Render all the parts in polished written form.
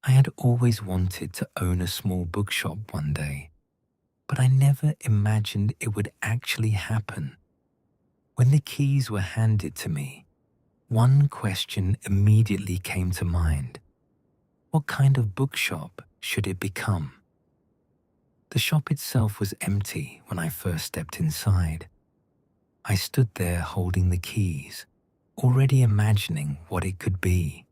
I had always wanted to own a small bookshop one day, but I never imagined it would actually happen. When the keys were handed to me, one question immediately came to mind. What kind of bookshop should it become? The shop itself was empty when I first stepped inside. I stood there holding the keys, already imagining what it could be.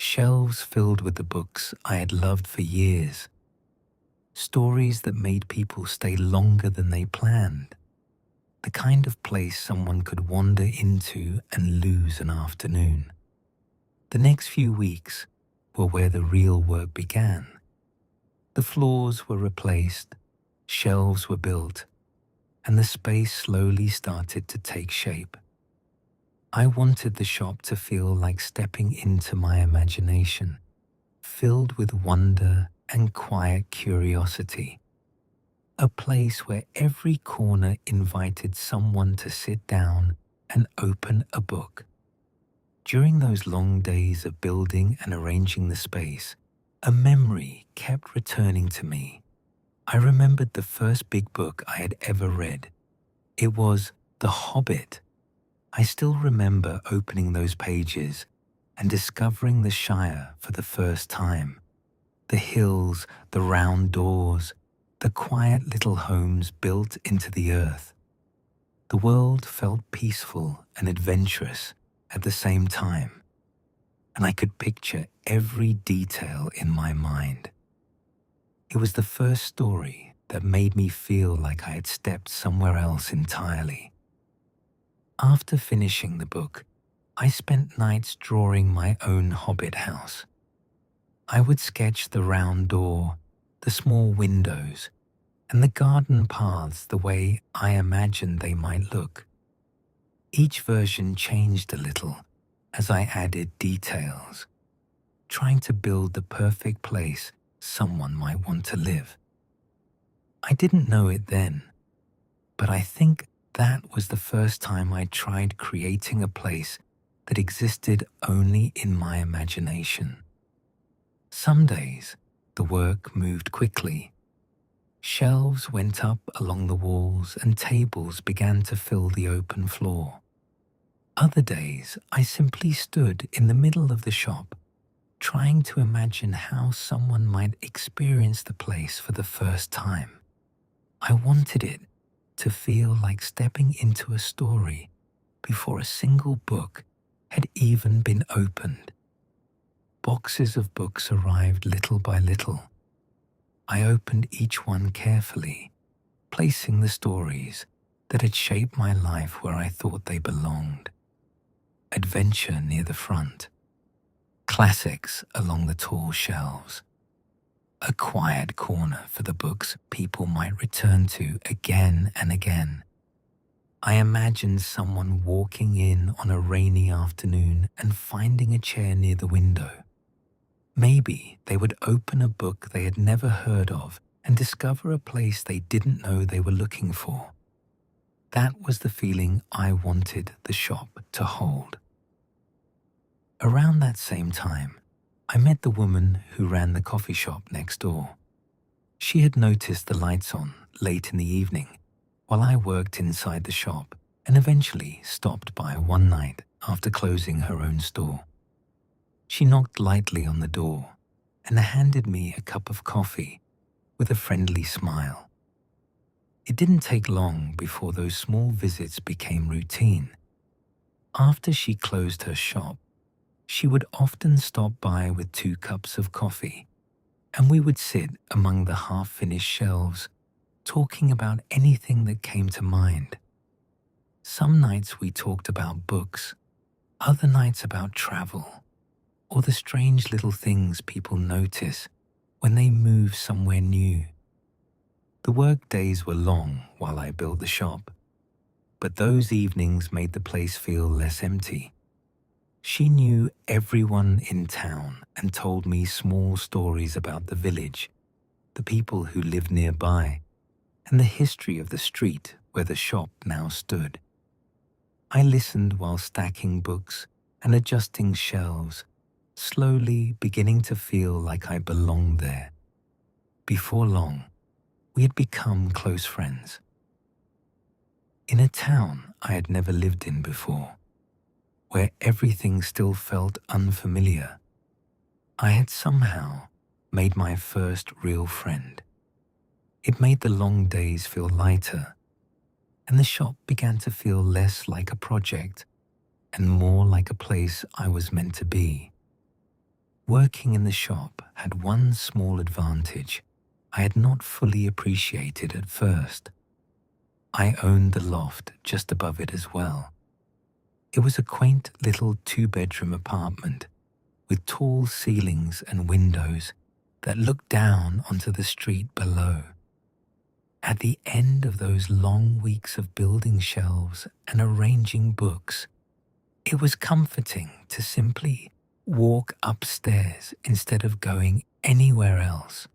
Shelves filled with the books I had loved for years. Stories that made people stay longer than they planned. The kind of place someone could wander into and lose an afternoon. The next few weeks were where the real work began. The floors were replaced, shelves were built, and the space slowly started to take shape. I wanted the shop to feel like stepping into my imagination, filled with wonder and quiet curiosity. A place where every corner invited someone to sit down and open a book. During those long days of building and arranging the space, a memory kept returning to me. I remembered the first big book I had ever read. It was The Hobbit. I still remember opening those pages and discovering the Shire for the first time. The hills, the round doors, the quiet little homes built into the earth. The world felt peaceful and adventurous at the same time, and I could picture every detail in my mind. It was the first story that made me feel like I had stepped somewhere else entirely. After finishing the book, I spent nights drawing my own hobbit house. I would sketch the round door, the small windows, and the garden paths the way I imagined they might look. Each version changed a little as I added details, trying to build the perfect place someone might want to live. I didn't know it then, but I think that was the first time I tried creating a place that existed only in my imagination. Some days, the work moved quickly. Shelves went up along the walls and tables began to fill the open floor. Other days, I simply stood in the middle of the shop, trying to imagine how someone might experience the place for the first time. I wanted it to feel like stepping into a story before a single book had even been opened. Boxes of books arrived little by little. I opened each one carefully, placing the stories that had shaped my life where I thought they belonged. Adventure near the front, classics along the tall shelves, a quiet corner for the books people might return to again and again. I imagined someone walking in on a rainy afternoon and finding a chair near the window. Maybe they would open a book they had never heard of and discover a place they didn't know they were looking for. That was the feeling I wanted the shop to hold. Around that same time, I met the woman who ran the coffee shop next door. She had noticed the lights on late in the evening while I worked inside the shop and eventually stopped by one night after closing her own store. She knocked lightly on the door and handed me a cup of coffee with a friendly smile. It didn't take long before those small visits became routine. After she closed her shop, she would often stop by with 2 cups of coffee, and we would sit among the half-finished shelves, talking about anything that came to mind. Some nights we talked about books, other nights about travel, or the strange little things people notice when they move somewhere new. The work days were long while I built the shop, but those evenings made the place feel less empty. She knew everyone in town and told me small stories about the village, the people who lived nearby, and the history of the street where the shop now stood. I listened while stacking books and adjusting shelves, slowly beginning to feel like I belonged there. Before long, we had become close friends. In a town I had never lived in before, where everything still felt unfamiliar, I had somehow made my first real friend. It made the long days feel lighter, and the shop began to feel less like a project and more like a place I was meant to be. Working in the shop had one small advantage I had not fully appreciated at first. I owned the loft just above it as well. It was a quaint little two-bedroom apartment with tall ceilings and windows that looked down onto the street below. At the end of those long weeks of building shelves and arranging books, it was comforting to simply walk upstairs instead of going anywhere else.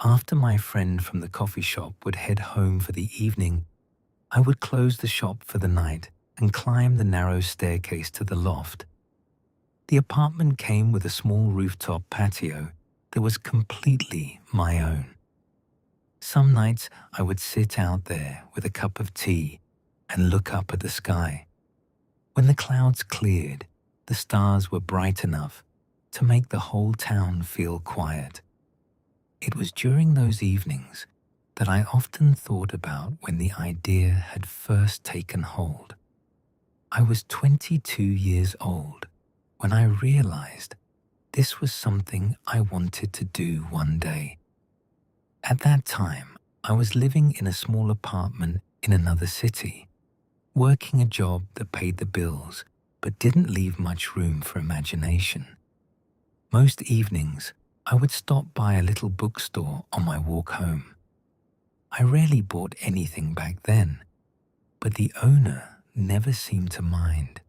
After my friend from the coffee shop would head home for the evening, I would close the shop for the night and climb the narrow staircase to the loft. The apartment came with a small rooftop patio that was completely my own. Some nights I would sit out there with a cup of tea and look up at the sky. When the clouds cleared, the stars were bright enough to make the whole town feel quiet. It was during those evenings that I often thought about when the idea had first taken hold. I was 22 years old when I realized this was something I wanted to do one day. At that time, I was living in a small apartment in another city, working a job that paid the bills but didn't leave much room for imagination. Most evenings, I would stop by a little bookstore on my walk home. I rarely bought anything back then, but the owner never seemed to mind.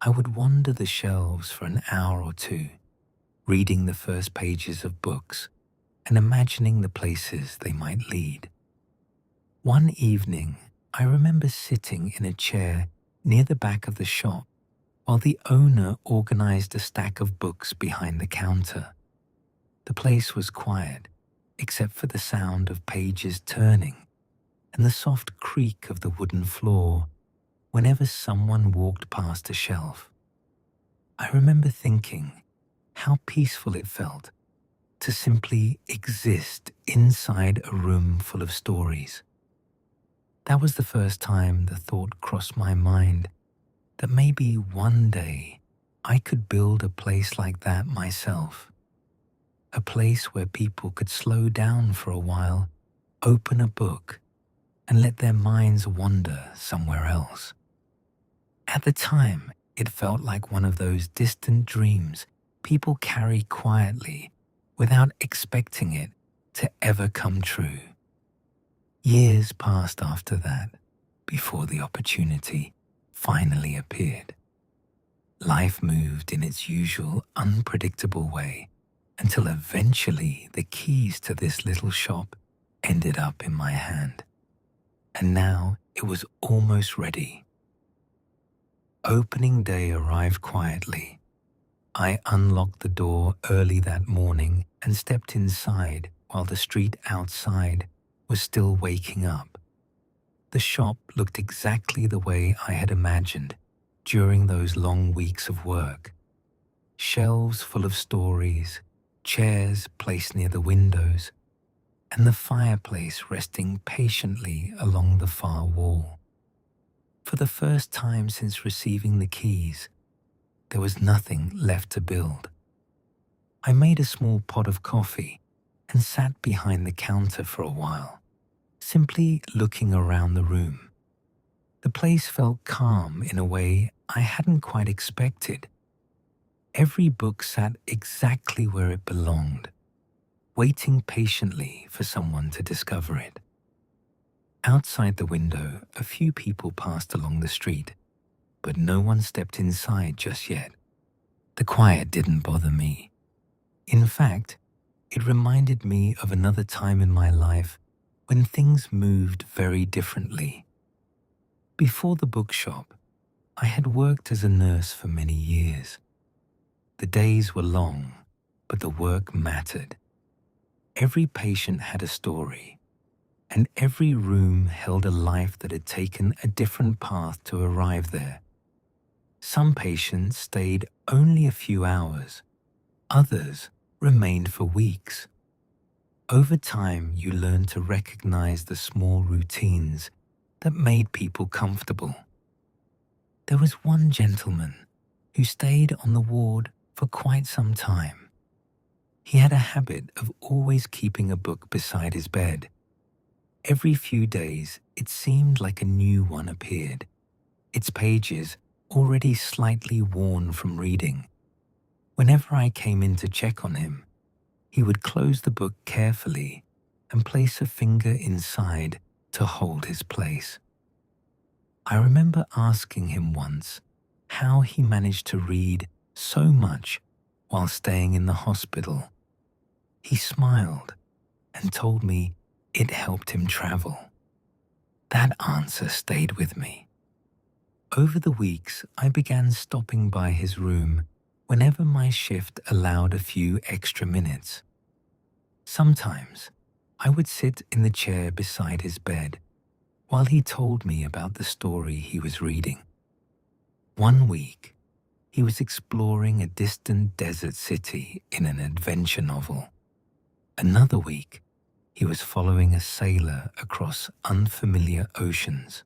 I would wander the shelves for an hour or two, reading the first pages of books and imagining the places they might lead. One evening, I remember sitting in a chair near the back of the shop while the owner organized a stack of books behind the counter. The place was quiet, except for the sound of pages turning and the soft creak of the wooden floor whenever someone walked past a shelf. I remember thinking how peaceful it felt to simply exist inside a room full of stories. That was the first time the thought crossed my mind that maybe one day I could build a place like that myself. A place where people could slow down for a while, open a book, and let their minds wander somewhere else. At the time, it felt like one of those distant dreams people carry quietly without expecting it to ever come true. Years passed after that, before the opportunity finally appeared. Life moved in its usual unpredictable way until eventually the keys to this little shop ended up in my hand. And now it was almost ready. Opening day arrived quietly. I unlocked the door early that morning and stepped inside while the street outside was still waking up. The shop looked exactly the way I had imagined during those long weeks of work. Shelves full of stories, chairs placed near the windows, and the fireplace resting patiently along the far wall. For the first time since receiving the keys, there was nothing left to build. I made a small pot of coffee and sat behind the counter for a while, simply looking around the room. The place felt calm in a way I hadn't quite expected. Every book sat exactly where it belonged, waiting patiently for someone to discover it. Outside the window, a few people passed along the street, but no one stepped inside just yet. The quiet didn't bother me. In fact, it reminded me of another time in my life when things moved very differently. Before the bookshop, I had worked as a nurse for many years. The days were long, but the work mattered. Every patient had a story, and every room held a life that had taken a different path to arrive there. Some patients stayed only a few hours, others remained for weeks. Over time, you learn to recognize the small routines that made people comfortable. There was one gentleman who stayed on the ward for quite some time. He had a habit of always keeping a book beside his bed. Every few days, it seemed like a new one appeared, its pages already slightly worn from reading. Whenever I came in to check on him, he would close the book carefully and place a finger inside to hold his place. I remember asking him once how he managed to read so much while staying in the hospital. He smiled and told me it helped him travel. That answer stayed with me. Over the weeks, I began stopping by his room whenever my shift allowed a few extra minutes. Sometimes, I would sit in the chair beside his bed while he told me about the story he was reading. One week, he was exploring a distant desert city in an adventure novel. Another week, he was following a sailor across unfamiliar oceans.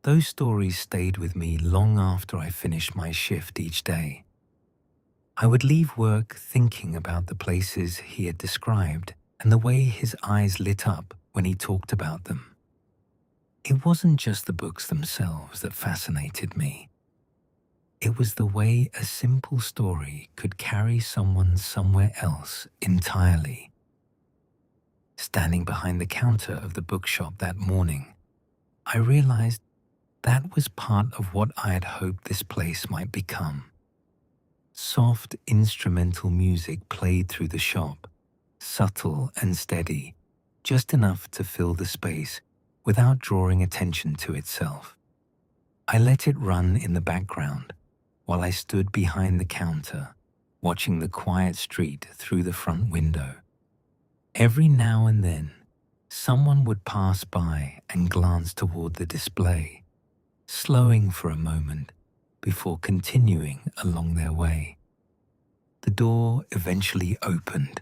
Those stories stayed with me long after I finished my shift each day. I would leave work thinking about the places he had described and the way his eyes lit up when he talked about them. It wasn't just the books themselves that fascinated me. It was the way a simple story could carry someone somewhere else entirely. Standing behind the counter of the bookshop that morning, I realized that was part of what I had hoped this place might become. Soft instrumental music played through the shop, subtle and steady, just enough to fill the space without drawing attention to itself. I let it run in the background while I stood behind the counter, watching the quiet street through the front window. Every now and then, someone would pass by and glance toward the display, slowing for a moment before continuing along their way. The door eventually opened.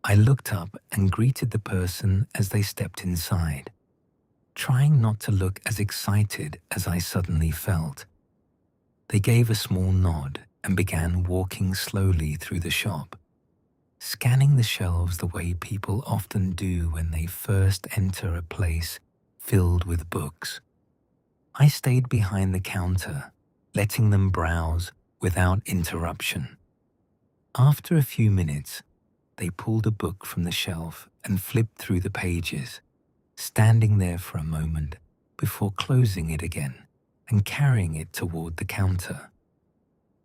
I looked up and greeted the person as they stepped inside, trying not to look as excited as I suddenly felt. They gave a small nod and began walking slowly through the shop, scanning the shelves the way people often do when they first enter a place filled with books. I stayed behind the counter, letting them browse without interruption. After a few minutes, they pulled a book from the shelf and flipped through the pages, standing there for a moment before closing it again and carrying it toward the counter.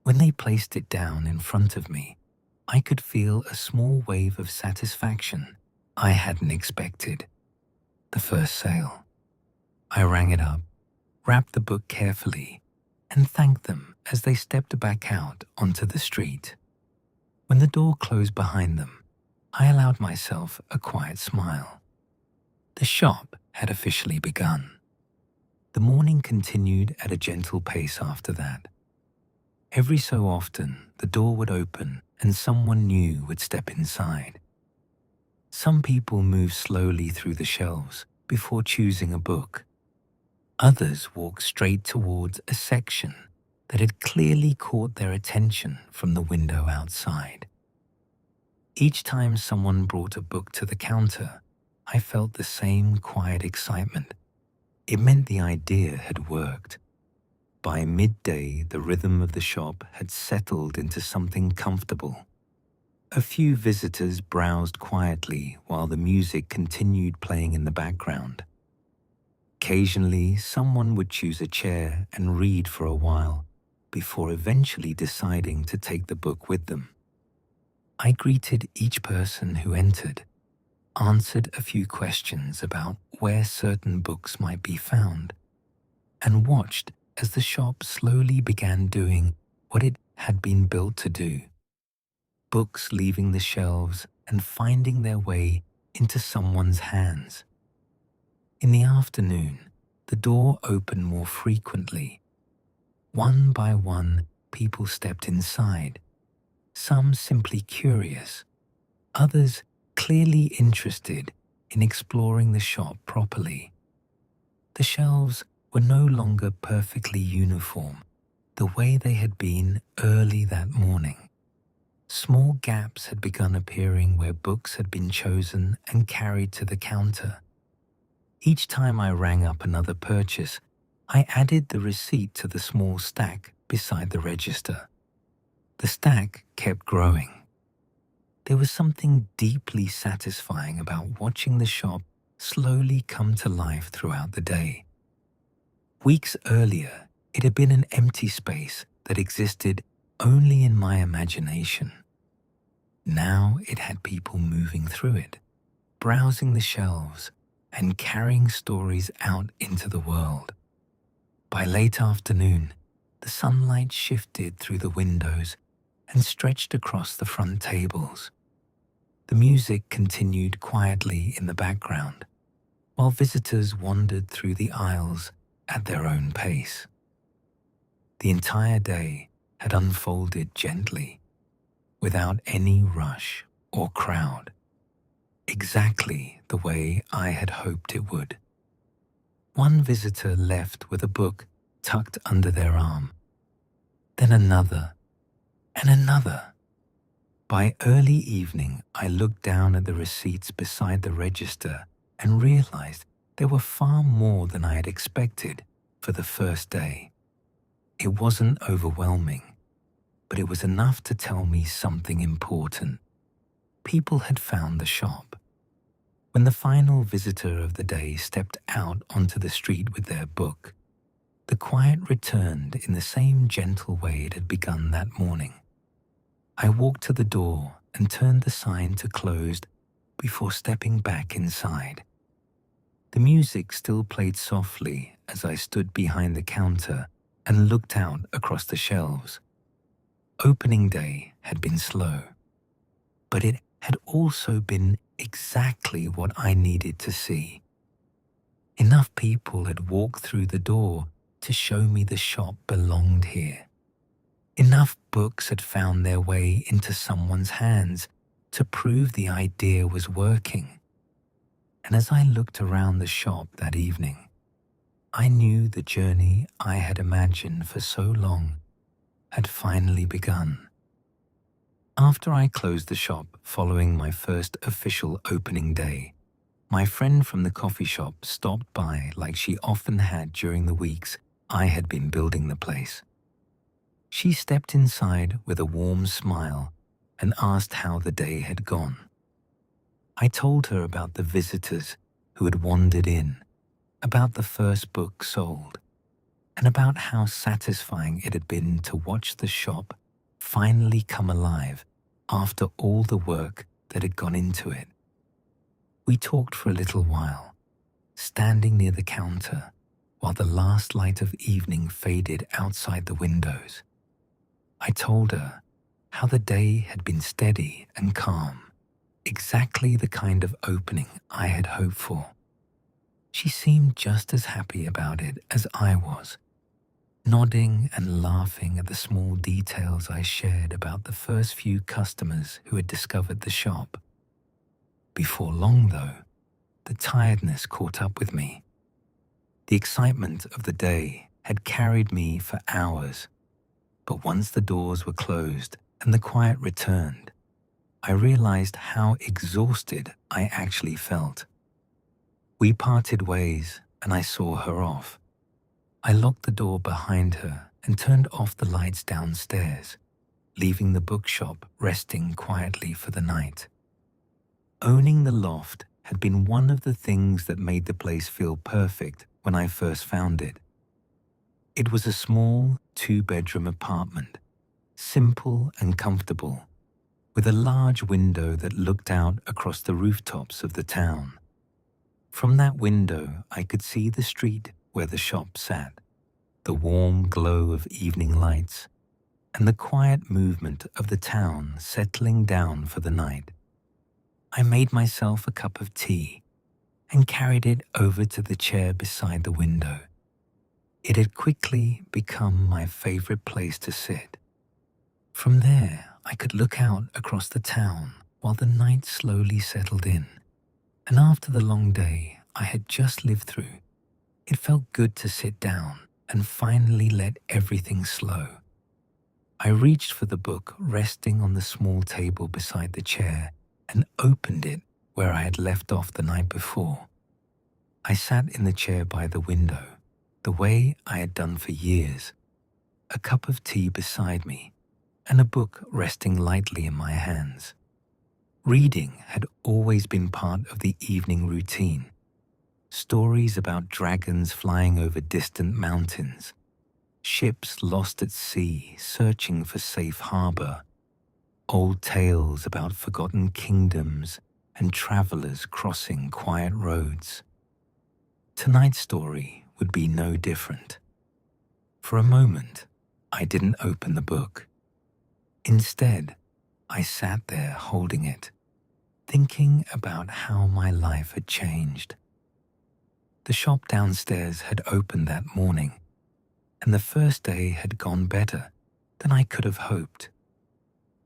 When they placed it down in front of me, I could feel a small wave of satisfaction I hadn't expected. The first sale. I rang it up, wrapped the book carefully, and thanked them as they stepped back out onto the street. When the door closed behind them, I allowed myself a quiet smile. The shop had officially begun. The morning continued at a gentle pace after that. Every so often, the door would open and someone new would step inside. Some people moved slowly through the shelves before choosing a book. Others walked straight towards a section that had clearly caught their attention from the window outside. Each time someone brought a book to the counter, I felt the same quiet excitement. It meant the idea had worked. By midday, the rhythm of the shop had settled into something comfortable. A few visitors browsed quietly while the music continued playing in the background. Occasionally, someone would choose a chair and read for a while before eventually deciding to take the book with them. I greeted each person who entered, answered a few questions about where certain books might be found, and watched as the shop slowly began doing what it had been built to do. Books leaving the shelves and finding their way into someone's hands. In the afternoon, the door opened more frequently. One by one, people stepped inside, some simply curious, others clearly interested in exploring the shop properly. The shelves were no longer perfectly uniform, the way they had been early that morning. Small gaps had begun appearing where books had been chosen and carried to the counter. Each time I rang up another purchase, I added the receipt to the small stack beside the register. The stack kept growing. There was something deeply satisfying about watching the shop slowly come to life throughout the day. Weeks earlier, it had been an empty space that existed only in my imagination. Now it had people moving through it, browsing the shelves, and carrying stories out into the world. By late afternoon, the sunlight shifted through the windows and stretched across the front tables. The music continued quietly in the background, while visitors wandered through the aisles at their own pace. The entire day had unfolded gently, without any rush or crowd, exactly the way I had hoped it would. One visitor left with a book tucked under their arm, then another and another. By early evening, I looked down at the receipts beside the register and realized there were far more than I had expected for the first day. It wasn't overwhelming, but it was enough to tell me something important. People had found the shop. When the final visitor of the day stepped out onto the street with their book, the quiet returned in the same gentle way it had begun that morning. I walked to the door and turned the sign to closed before stepping back inside. The music still played softly as I stood behind the counter and looked out across the shelves. Opening day had been slow, but it had also been exactly what I needed to see. Enough people had walked through the door to show me the shop belonged here. Enough books had found their way into someone's hands to prove the idea was working. And as I looked around the shop that evening, I knew the journey I had imagined for so long had finally begun. After I closed the shop following my first official opening day, my friend from the coffee shop stopped by like she often had during the weeks I had been building the place. She stepped inside with a warm smile and asked how the day had gone. I told her about the visitors who had wandered in, about the first book sold, and about how satisfying it had been to watch the shop finally come alive after all the work that had gone into it. We talked for a little while, standing near the counter while the last light of evening faded outside the windows. I told her how the day had been steady and calm, exactly the kind of opening I had hoped for. She seemed just as happy about it as I was, nodding and laughing at the small details I shared about the first few customers who had discovered the shop. Before long, though, the tiredness caught up with me. The excitement of the day had carried me for hours, but once the doors were closed and the quiet returned, I realized how exhausted I actually felt. We parted ways and I saw her off. I locked the door behind her and turned off the lights downstairs, leaving the bookshop resting quietly for the night. Owning the loft had been one of the things that made the place feel perfect when I first found it. It was a small, two-bedroom apartment, simple and comfortable, with a large window that looked out across the rooftops of the town. From that window, I could see the street where the shop sat, the warm glow of evening lights, and the quiet movement of the town settling down for the night. I made myself a cup of tea and carried it over to the chair beside the window. It had quickly become my favorite place to sit. From there, I could look out across the town while the night slowly settled in. And after the long day I had just lived through, it felt good to sit down and finally let everything slow. I reached for the book resting on the small table beside the chair and opened it where I had left off the night before. I sat in the chair by the window, the way I had done for years, a cup of tea beside me, and a book resting lightly in my hands. Reading had always been part of the evening routine. Stories about dragons flying over distant mountains, ships lost at sea searching for safe harbor, old tales about forgotten kingdoms and travelers crossing quiet roads. Tonight's story would be no different. For a moment, I didn't open the book. Instead, I sat there holding it, thinking about how my life had changed. The shop downstairs had opened that morning, and the first day had gone better than I could have hoped.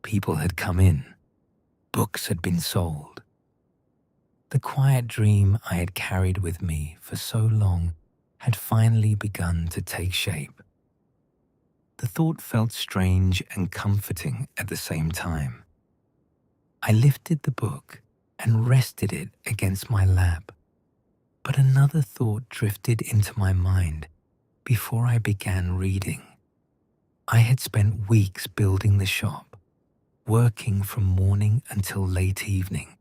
People had come in. Books had been sold. The quiet dream I had carried with me for so long had finally begun to take shape. The thought felt strange and comforting at the same time. I lifted the book and rested it against my lap, but another thought drifted into my mind before I began reading. I had spent weeks building the shop, working from morning until late evening,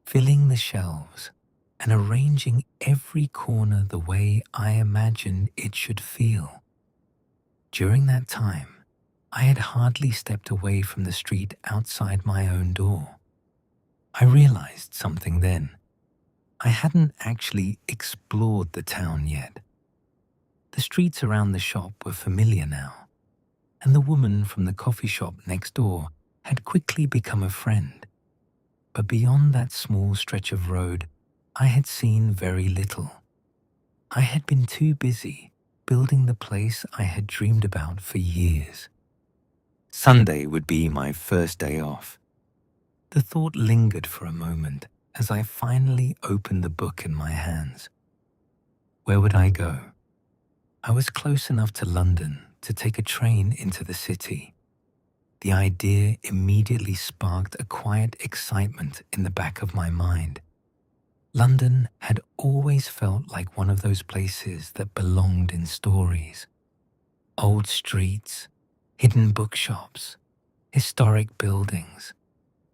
filling the shelves and arranging every corner the way I imagined it should feel. During that time, I had hardly stepped away from the street outside my own door. I realized something then. I hadn't actually explored the town yet. The streets around the shop were familiar now, and the woman from the coffee shop next door had quickly become a friend. But beyond that small stretch of road, I had seen very little. I had been too busy building the place I had dreamed about for years. Sunday would be my first day off. The thought lingered for a moment as I finally opened the book in my hands. Where would I go? I was close enough to London to take a train into the city. The idea immediately sparked a quiet excitement in the back of my mind. London had always felt like one of those places that belonged in stories. Old streets, hidden bookshops, historic buildings,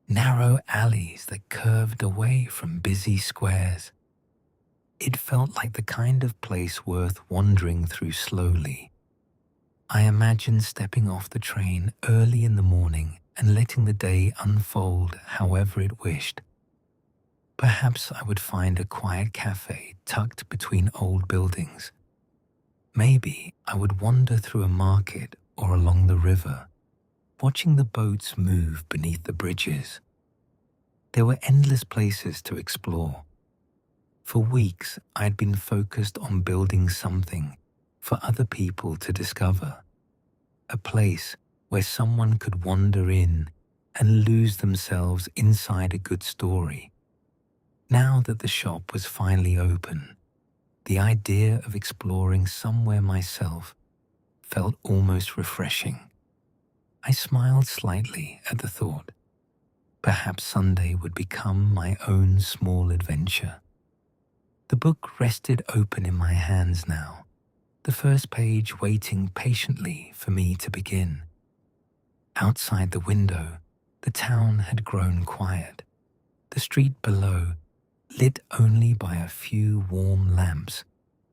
narrow alleys that curved away from busy squares. It felt like the kind of place worth wandering through slowly. I imagined stepping off the train early in the morning and letting the day unfold however it wished. Perhaps I would find a quiet cafe tucked between old buildings. Maybe I would wander through a market or along the river, watching the boats move beneath the bridges. There were endless places to explore. For weeks, I had been focused on building something for other people to discover, a place where someone could wander in and lose themselves inside a good story. Now that the shop was finally open, the idea of exploring somewhere myself felt almost refreshing. I smiled slightly at the thought. Perhaps Sunday would become my own small adventure. The book rested open in my hands now, the first page waiting patiently for me to begin. Outside the window, the town had grown quiet. The street below, lit only by a few warm lamps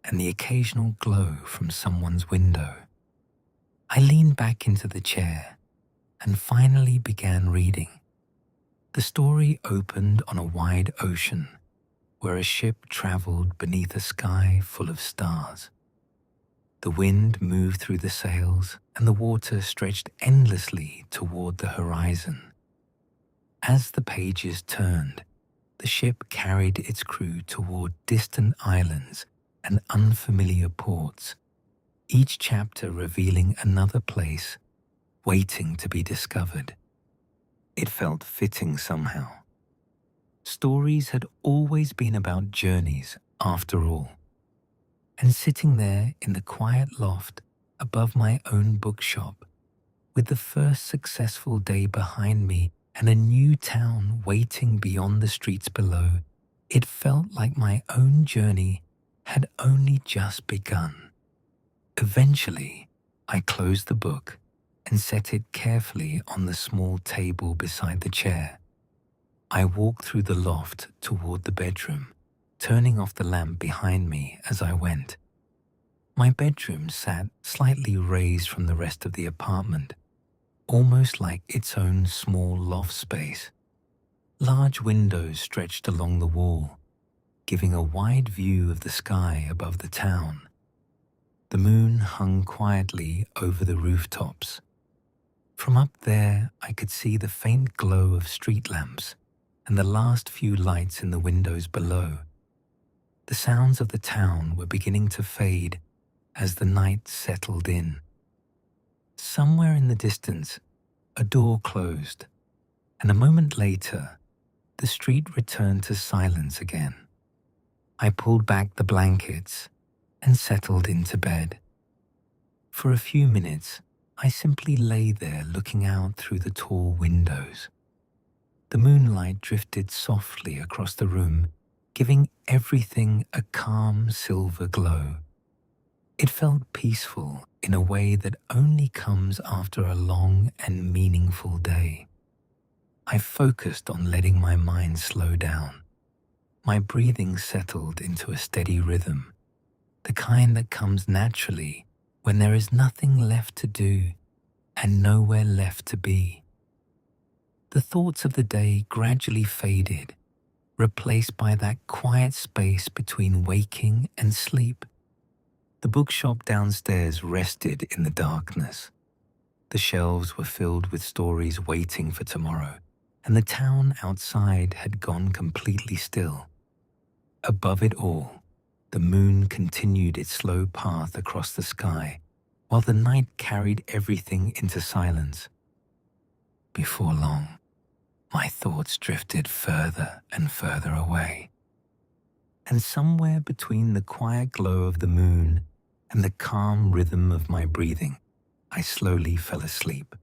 and the occasional glow from someone's window. I leaned back into the chair and finally began reading. The story opened on a wide ocean where a ship traveled beneath a sky full of stars. The wind moved through the sails, and the water stretched endlessly toward the horizon. As the pages turned, the ship carried its crew toward distant islands and unfamiliar ports, each chapter revealing another place waiting to be discovered. It felt fitting somehow. Stories had always been about journeys, after all. And sitting there in the quiet loft above my own bookshop, with the first successful day behind me and a new town waiting beyond the streets below, it felt like my own journey had only just begun. Eventually, I closed the book and set it carefully on the small table beside the chair. I walked through the loft toward the bedroom, turning off the lamp behind me as I went. My bedroom sat slightly raised from the rest of the apartment, almost like its own small loft space. Large windows stretched along the wall, giving a wide view of the sky above the town. The moon hung quietly over the rooftops. From up there, I could see the faint glow of street lamps and the last few lights in the windows below. The sounds of the town were beginning to fade as the night settled in. Somewhere in the distance, a door closed, and a moment later, the street returned to silence again. I pulled back the blankets and settled into bed. For a few minutes, I simply lay there looking out through the tall windows. The moonlight drifted softly across the room, giving everything a calm silver glow. It felt peaceful in a way that only comes after a long and meaningful day. I focused on letting my mind slow down. My breathing settled into a steady rhythm, the kind that comes naturally when there is nothing left to do and nowhere left to be. The thoughts of the day gradually faded, replaced by that quiet space between waking and sleep. The bookshop downstairs rested in the darkness. The shelves were filled with stories waiting for tomorrow, and the town outside had gone completely still. Above it all, the moon continued its slow path across the sky, while the night carried everything into silence. Before long, my thoughts drifted further and further away. And somewhere between the quiet glow of the moon and the calm rhythm of my breathing, I slowly fell asleep.